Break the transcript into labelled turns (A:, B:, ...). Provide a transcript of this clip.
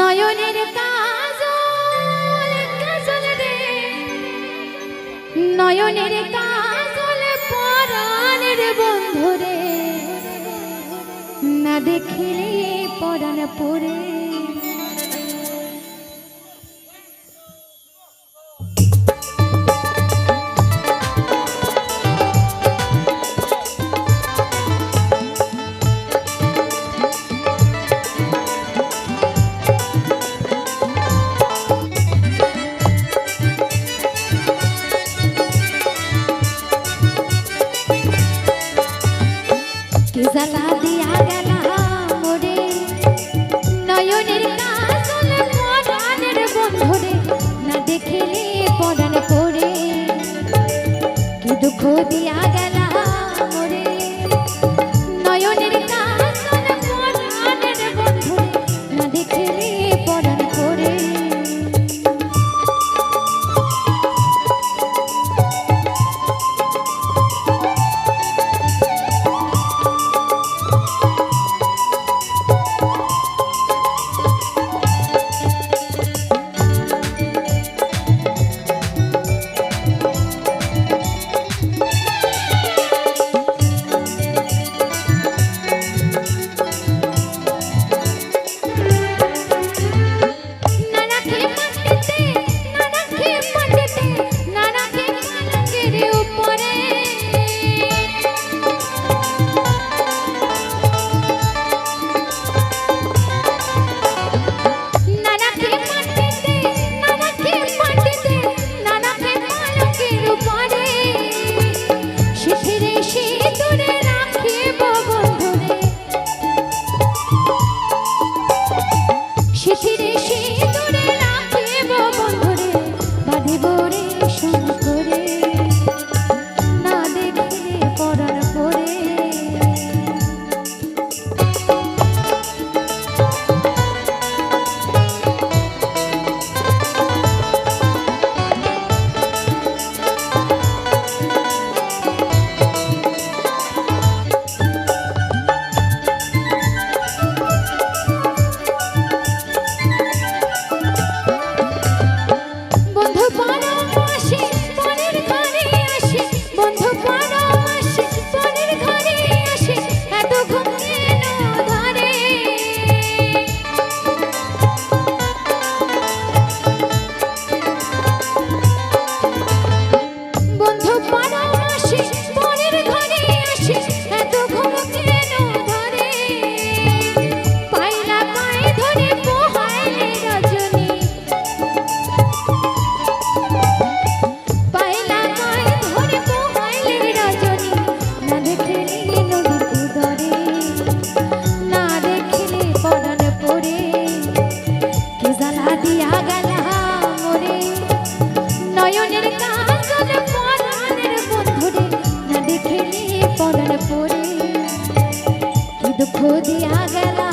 A: নয়নের কাজল কাজল রে, নয়নের কাজল পরাণের বন্ধু রে, না দেখিলে পরাণ পরে। জ্বালা দিয়া গেলা মোরে নয়নের কাজল পরাণের বন্ধুরে, না দেখিলে পরাণ পরে। কি দুঃখ দিয়া গেলা মোরে নয়নের কাজল পরাণের বন্ধুরে, না দেখিলে পরাণ পরে। নয়নের কাজল পরাণের বন্ধুরে, না দেখিলে পরাণ পরে। কি দুঃখ দিয়া গেলা